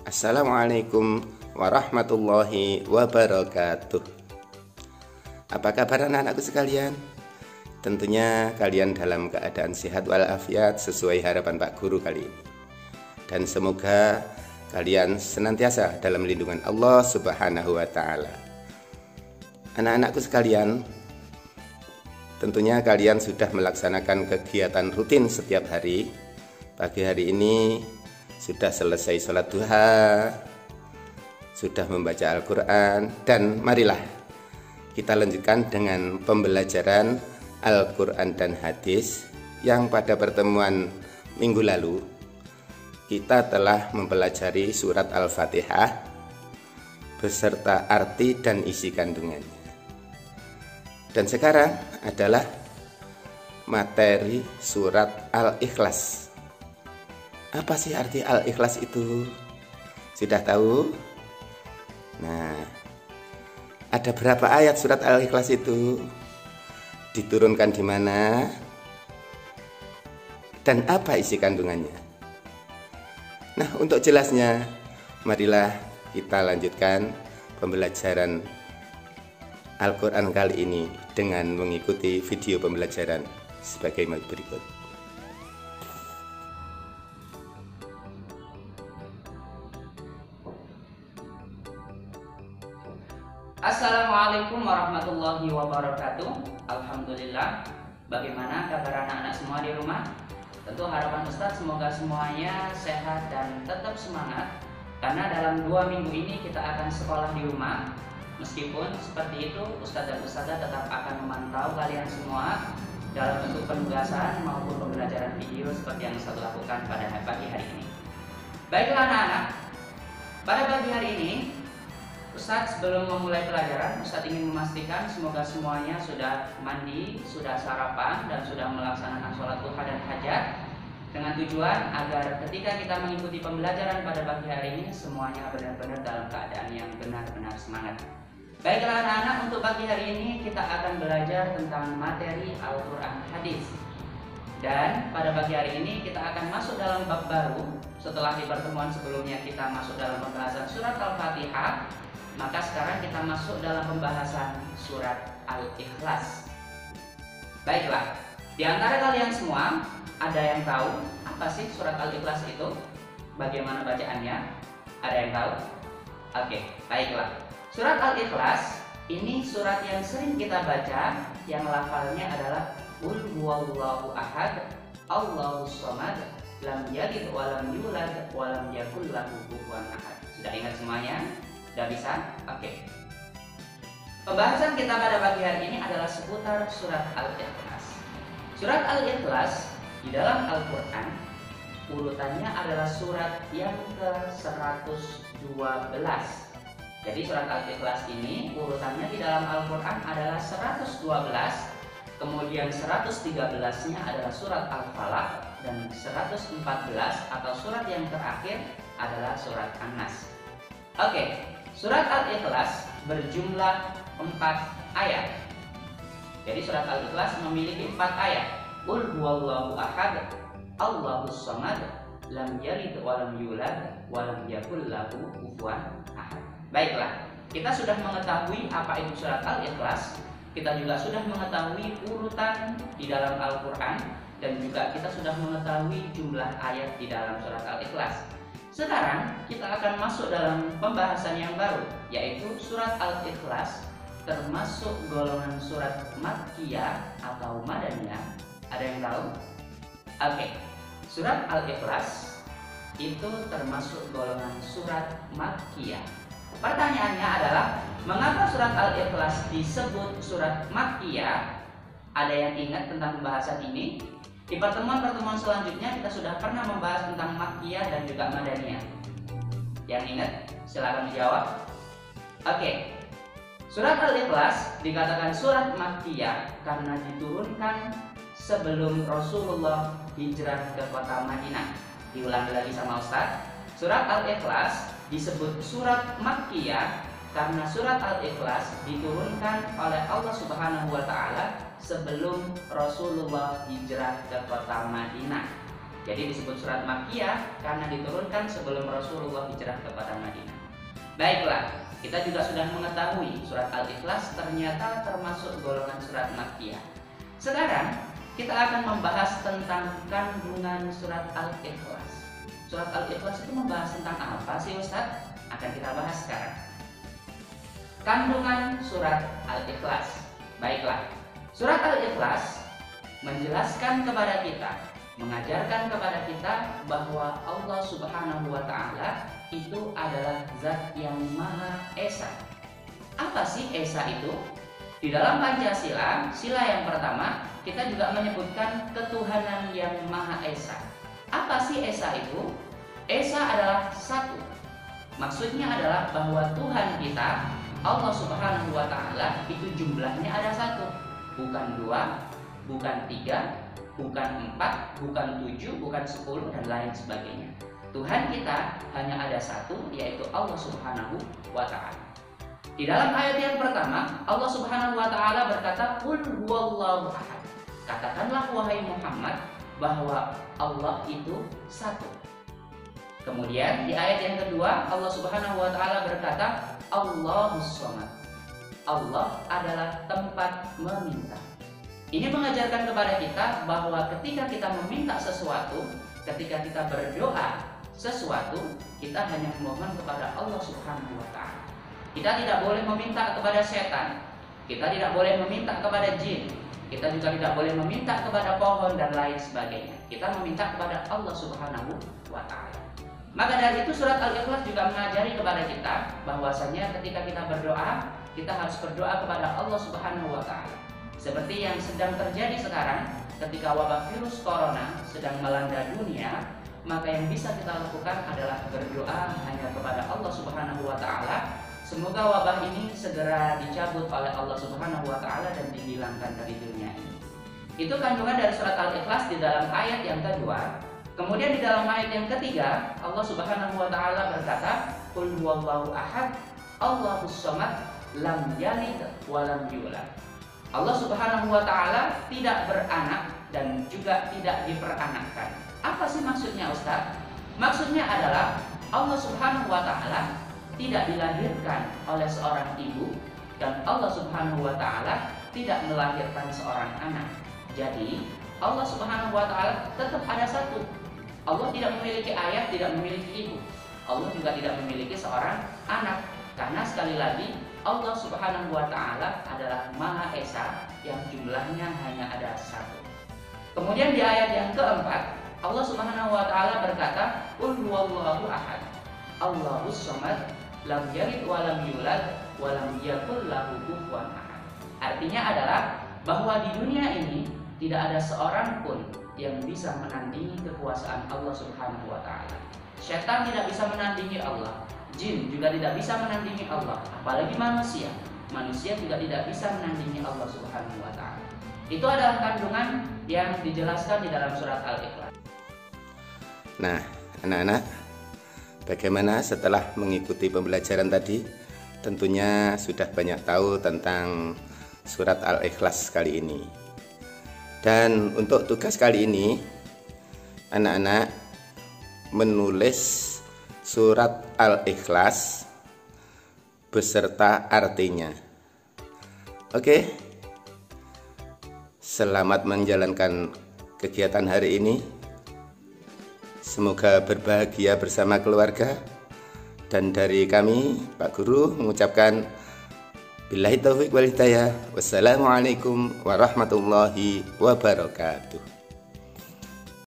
Assalamualaikum warahmatullahi wabarakatuh. Apa kabar anak-anakku sekalian? Tentunya kalian dalam keadaan sehat walafiat sesuai harapan Pak Guru kali ini. Dan semoga kalian senantiasa dalam lindungan Allah Subhanahu wa Ta'ala. Anak-anakku sekalian, tentunya kalian sudah melaksanakan kegiatan rutin setiap hari. Pagi hari ini sudah selesai sholat duha, sudah membaca Al-Quran, dan marilah kita lanjutkan dengan pembelajaran Al-Quran dan hadis yang pada pertemuan minggu lalu kita telah mempelajari surat Al-Fatihah beserta arti dan isi kandungannya. Dan sekarang adalah materi surat Al-Ikhlas. Apa sih arti Al-Ikhlas itu? Sudah tahu? Nah, ada berapa ayat surat Al-Ikhlas itu? Diturunkan di mana? Dan apa isi kandungannya? Nah, untuk jelasnya, marilah kita lanjutkan pembelajaran Al-Quran kali ini dengan mengikuti video pembelajaran sebagai berikut. Assalamualaikum warahmatullahi wabarakatuh. Alhamdulillah. Bagaimana kabar anak-anak semua di rumah? Tentu harapan Ustadz semoga semuanya sehat dan tetap semangat, karena dalam 2 minggu ini kita akan sekolah di rumah. Meskipun seperti itu, Ustadz dan Ustadzah tetap akan memantau kalian semua dalam bentuk penugasan maupun pembelajaran video seperti yang Ustadz lakukan pada pagi hari ini. Baiklah anak-anak, pada pagi hari ini Ustadz sebelum memulai pelajaran, Ustadz ingin memastikan semoga semuanya sudah mandi, sudah sarapan, dan sudah melaksanakan sholat duha dan hajat, dengan tujuan agar ketika kita mengikuti pembelajaran pada pagi hari ini semuanya benar-benar dalam keadaan yang benar-benar semangat. Baiklah anak-anak, untuk pagi hari ini kita akan belajar tentang materi Al-Quran hadis. Dan pada pagi hari ini kita akan masuk dalam bab baru. Setelah di pertemuan sebelumnya kita masuk dalam pembahasan surat Al-Fatihah, maka sekarang kita masuk dalam pembahasan surat Al-Ikhlas. Baiklah, di antara kalian semua ada yang tahu apa sih surat Al-Ikhlas itu? Bagaimana bacaannya? Ada yang tahu? Oke, baiklah. Surat Al-Ikhlas ini surat yang sering kita baca, yang lafalnya adalah Qul huwallahu ahad, Allahus samad, lam yalid wa lam yulad wa lam yakul lahu kufuwan ahad. Sudah ingat semuanya? Sudah bisa? Oke. Pembahasan kita pada pagi hari ini adalah seputar surat Al-Ikhlas. Surat Al-Ikhlas di dalam Al-Quran urutannya adalah surat yang ke-112. Jadi surat Al-Ikhlas ini urutannya di dalam Al-Quran adalah 112. Kemudian 113-nya adalah surat Al-Falaq, dan 114 atau surat yang terakhir adalah surat An-Nas. Oke. Surat Al-Ikhlas berjumlah 4 ayat. Jadi surat Al-Ikhlas memiliki 4 ayat. Qul huwallahu ahad, Allahus samad, lam yalid wa lam yulad wa lam yakul lahu kufuwan ahad. Baiklah, kita sudah mengetahui apa itu surat Al-Ikhlas. Kita juga sudah mengetahui urutan di dalam Al-Quran, dan juga kita sudah mengetahui jumlah ayat di dalam surat Al-Ikhlas. Sekarang kita akan masuk dalam pembahasan yang baru, yaitu surat Al-Ikhlas termasuk golongan surat Makkiyah atau Madaniyah. Ada yang tahu? Oke, surat Al-Ikhlas itu termasuk golongan surat Makkiyah. Pertanyaannya adalah, mengapa surat Al-Ikhlas disebut surat Makkiyah? Ada yang ingat tentang pembahasan ini? Di pertemuan-pertemuan selanjutnya kita sudah pernah membahas tentang Makkiyah dan juga Madaniyah. Yang ingat? Silakan dijawab. Oke. Surat Al-Ikhlas dikatakan surat Makkiyah karena diturunkan sebelum Rasulullah hijrah ke kota Madinah. Diulangi lagi sama Ustaz. Surat Al-Ikhlas disebut surat Makkiyah karena surat Al-Ikhlas diturunkan oleh Allah Subhanahu wa Ta'ala sebelum Rasulullah hijrah ke kota Madinah. Jadi disebut surat Makkiyah karena diturunkan sebelum Rasulullah hijrah ke kota Madinah. Baiklah, kita juga sudah mengetahui surat Al-Ikhlas ternyata termasuk golongan surat Makkiyah. Sekarang kita akan membahas tentang kandungan surat Al-Ikhlas. Surat Al-Ikhlas itu membahas tentang apa sih Ustadz? Akan kita bahas sekarang. Kandungan surat Al-Ikhlas. Baiklah, surat Al-Ikhlas menjelaskan kepada kita, mengajarkan kepada kita bahwa Allah Subhanahu wa Ta'ala itu adalah zat yang Maha Esa. Apa sih Esa itu? Di dalam Pancasila, sila yang pertama, kita juga menyebutkan ketuhanan yang Maha Esa. Apa sih Esa itu? Esa adalah satu. Maksudnya adalah bahwa Tuhan kita, Allah Subhanahu wa Ta'ala, itu jumlahnya ada satu, bukan dua, bukan tiga, bukan 4, bukan 7, bukan 10, dan lain sebagainya. Tuhan kita hanya ada satu, yaitu Allah Subhanahu wa Ta'ala. Di dalam ayat yang pertama, Allah Subhanahu wa Ta'ala berkata, "Qul huwallahu ahad." Katakanlah wahai Muhammad bahwa Allah itu satu. Kemudian di ayat yang kedua, Allah Subhanahu wa Ta'ala berkata, "Allahus Shomad." Allah adalah tempat meminta. Ini mengajarkan kepada kita bahwa ketika kita meminta sesuatu, ketika kita berdoa sesuatu, kita hanya memohon kepada Allah Subhanahu wa Ta'ala. Kita tidak boleh meminta kepada setan, kita tidak boleh meminta kepada jin, kita juga tidak boleh meminta kepada pohon dan lain sebagainya. Kita meminta kepada Allah Subhanahu wa Ta'ala. Maka dari itu surat Al-Ikhlas juga mengajari kepada kita bahwasanya ketika kita berdoa, kita harus berdoa kepada Allah Subhanahu wa Ta'ala. Seperti yang sedang terjadi sekarang, ketika wabah virus corona sedang melanda dunia, maka yang bisa kita lakukan adalah berdoa hanya kepada Allah Subhanahu wa Ta'ala. Semoga wabah ini segera dicabut oleh Allah Subhanahu wa Ta'ala dan dihilangkan dari dunia ini. Itu kandungan dari surat Al-Ikhlas di dalam ayat yang kedua. Kemudian di dalam ayat yang ketiga, Allah Subhanahu wa Ta'ala berkata, "Qul huwallahu ahad, Allahus Shomad, lam yalid wa lam yulad." Allah Subhanahu wa Ta'ala tidak beranak dan juga tidak diperanakkan. Apa sih maksudnya Ustaz? Maksudnya adalah Allah Subhanahu wa Ta'ala tidak dilahirkan oleh seorang ibu dan Allah Subhanahu wa Ta'ala tidak melahirkan seorang anak. Jadi Allah Subhanahu wa Ta'ala tetap ada satu. Allah tidak memiliki ayah, tidak memiliki ibu. Allah juga tidak memiliki seorang anak. Karena sekali lagi Allah Subhanahu wa Ta'ala adalah Maha Esa yang jumlahnya hanya ada satu. Kemudian di ayat yang keempat, Allah Subhanahu wa Ta'ala berkata, "Qul huwallahu ahad, Allahus Shomad, lam yalid wa lam yulad wa lam yakul lahu kufuwan ahad." Artinya adalah bahwa di dunia ini tidak ada seorang pun yang bisa menandingi kekuasaan Allah Subhanahu wa Ta'ala. Syaitan tidak bisa menandingi Allah, jin juga tidak bisa menandingi Allah, apalagi manusia. Manusia juga tidak bisa menandingi Allah Subhanahu wa Ta'ala. Itu adalah kandungan yang dijelaskan di dalam surat Al-Ikhlas. Nah, anak-anak, bagaimana setelah mengikuti pembelajaran tadi? Tentunya sudah banyak tahu tentang surat Al-Ikhlas kali ini. Dan untuk tugas kali ini, anak-anak menulis surat Al-Ikhlas beserta artinya. Oke, selamat menjalankan kegiatan hari ini. Semoga berbahagia bersama keluarga. Dan dari kami, Pak Guru, mengucapkan billahi taufiq wal hidayah. Wassalamualaikum warahmatullahi wabarakatuh.